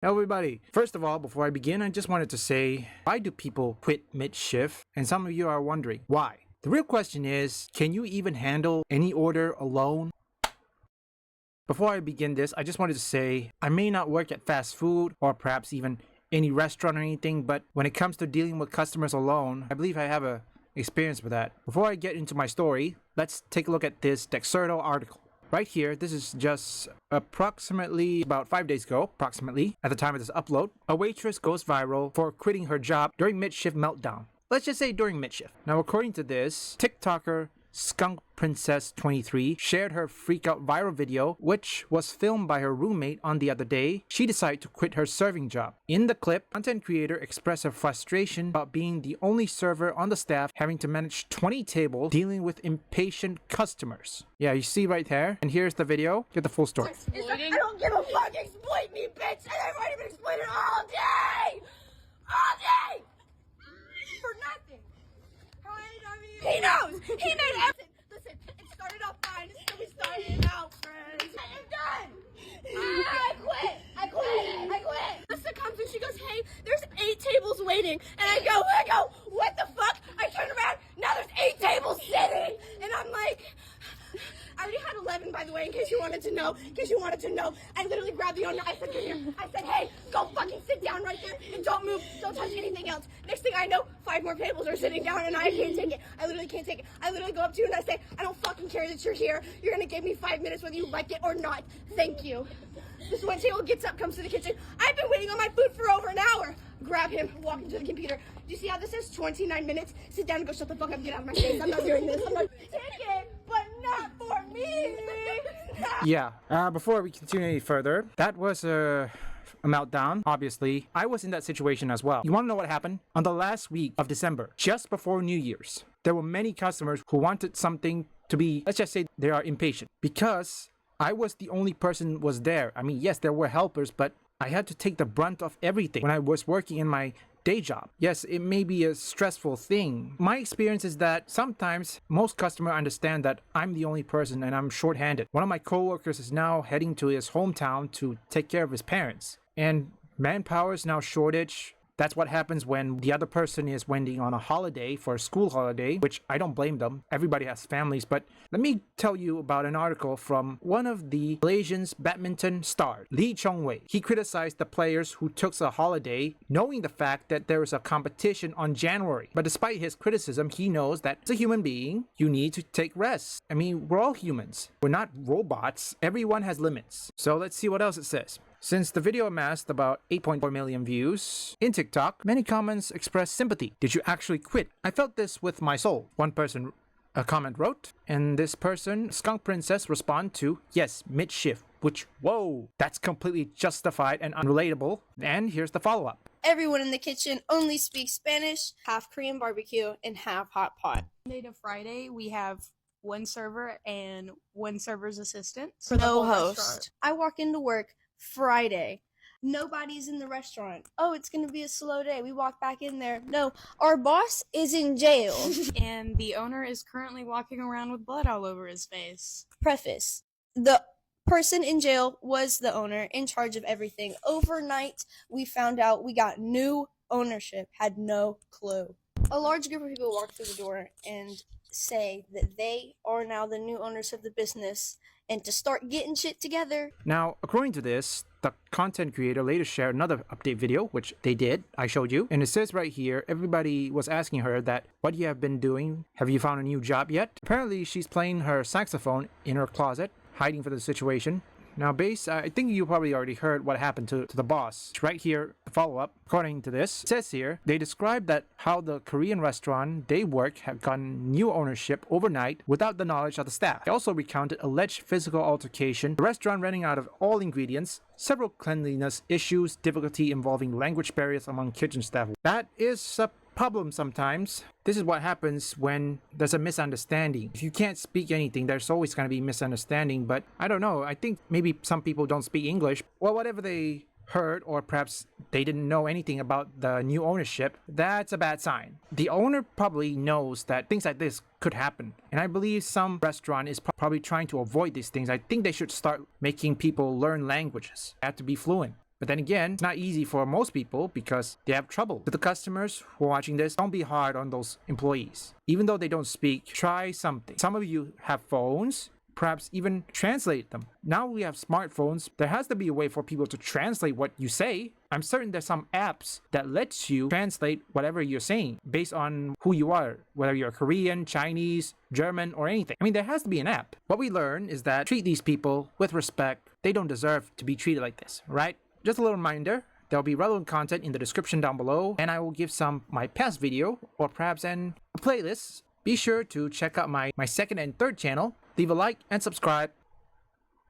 Hello everybody. First of all, before I begin, I just wanted to say, why do people quit mid-shift? And some of you are wondering, why? The real question is, can you even handle any order alone? Before I begin this, I just wanted to say, I may not work at fast food or perhaps even any restaurant or anything, but when it comes to dealing with customers alone, I believe I have a experience with that. Before I get into my story, let's take a look at this Dexerto article. Right here, this is just approximately about 5 days ago, approximately, at the time of this upload. A waitress goes viral for quitting her job during mid-shift meltdown. Let's just say during mid-shift. Now, according to this, TikToker Skunk Princess 23 shared her freak out viral video, which was filmed by her roommate on the other day. She decided to quit her serving job. In the clip, content creator expressed her frustration about being the only server on the staff, having to manage 20 tables, dealing with impatient customers. Yeah, you see right there. And here's the video. Get the full story. I don't give a fuck. Exploit me, bitch. And I've already been exploited all day. All day. For nothing. He knows. He made everything. Listen, it started off fine. It's still we started out, friends. I am done. I quit. Lisa comes and she goes, hey, there's 8 tables waiting. And I go, what the fuck? I turn around. Now there's 8 tables sitting. And I'm like, I already had 11, by the way, in case you wanted to know. I literally grabbed the owner. I said, come here. I said, hey, go fucking sit down right there and don't move. Don't touch anything else. Next thing I know, 5 more tables are sitting down and I can't take it. I literally can't take it. I literally go up to you and I say, I don't fucking care that you're here. You're going to give me 5 minutes whether you like it or not. Thank you. This one table gets up, comes to the kitchen. I've been waiting on my food for over an hour. Grab him, walk into the computer. Do you see how this is? 29 minutes. Sit down and go shut the fuck up. Get out of my face. I'm not doing this. I'm not taking, but not for me. Yeah, before we continue any further, that was a meltdown, obviously. I was in that situation as well. You want to know what happened? On the last week of December, just before New Year's, there were many customers who wanted something to be, let's just say they are impatient. Because I was the only person was there. I mean, yes, there were helpers, but I had to take the brunt of everything when I was working in my day job. Yes, it may be a stressful thing. My experience is that sometimes most customers understand that I'm the only person and I'm short-handed. One of my coworkers is now heading to his hometown to take care of his parents. And manpower is now shortage. That's what happens when the other person is wending on a holiday for a school holiday, which I don't blame them. Everybody has families. But let me tell you about an article from one of the Malaysian's badminton stars, Lee Chong-wei. He criticized the players who took a holiday, knowing the fact that there is a competition on January. But despite his criticism, he knows that as a human being, you need to take rest. I mean, we're all humans. We're not robots. Everyone has limits. So let's see what else it says. Since the video amassed about 8.4 million views in TikTok, many comments expressed sympathy. Did you actually quit? I felt this with my soul. One person a comment wrote, and this person, Skunk Princess, responded to, yes, mid-shift, which, whoa, that's completely justified and unrelatable. And here's the follow-up. Everyone in the kitchen only speaks Spanish, half Korean barbecue, and half hot pot. Monday to Friday, we have one server and one server's assistant. For the no host. Restaurant. I walk into work Friday. Nobody's in the restaurant. Oh, it's gonna be a slow day. We walk back in there. No, our boss is in jail. And the owner is currently walking around with blood all over his face. Preface. The person in jail was the owner, in charge of everything. Overnight, we found out we got new ownership. Had no clue. A large group of people walk through the door and say that they are now the new owners of the business and to start getting shit together. Now, according to this, the content creator later shared another update video, which they did, I showed you. And it says right here, everybody was asking her that, what you have been doing? Have you found a new job yet? Apparently, she's playing her saxophone in her closet, hiding for the situation. Now, I think you probably already heard what happened to the boss. Right here, the follow-up. According to this, it says here, they described that how the Korean restaurant they work have gotten new ownership overnight without the knowledge of the staff. They also recounted alleged physical altercation, the restaurant running out of all ingredients, several cleanliness issues, difficulty involving language barriers among kitchen staff. That is a problem sometimes. This is what happens when there's a misunderstanding. If you can't speak anything, there's always going to be misunderstanding. But I don't know. I think maybe some people don't speak English. Well, whatever they heard, or perhaps they didn't know anything about the new ownership, that's a bad sign. The owner probably knows that things like this could happen. And I believe some restaurant is probably trying to avoid these things. I think they should start making people learn languages. They have to be fluent. But then again, it's not easy for most people because they have trouble. To the customers who are watching this, don't be hard on those employees. Even though they don't speak, try something. Some of you have phones, perhaps even translate them. Now we have smartphones, there has to be a way for people to translate what you say. I'm certain there's some apps that lets you translate whatever you're saying based on who you are, whether you're Korean, Chinese, German, or anything. I mean, there has to be an app. What we learn is that treat these people with respect. They don't deserve to be treated like this, right? Just a little reminder, there'll be relevant content in the description down below, and I will give some my past video or perhaps a playlist. Be sure to check out my second and third channel. Leave a like and subscribe.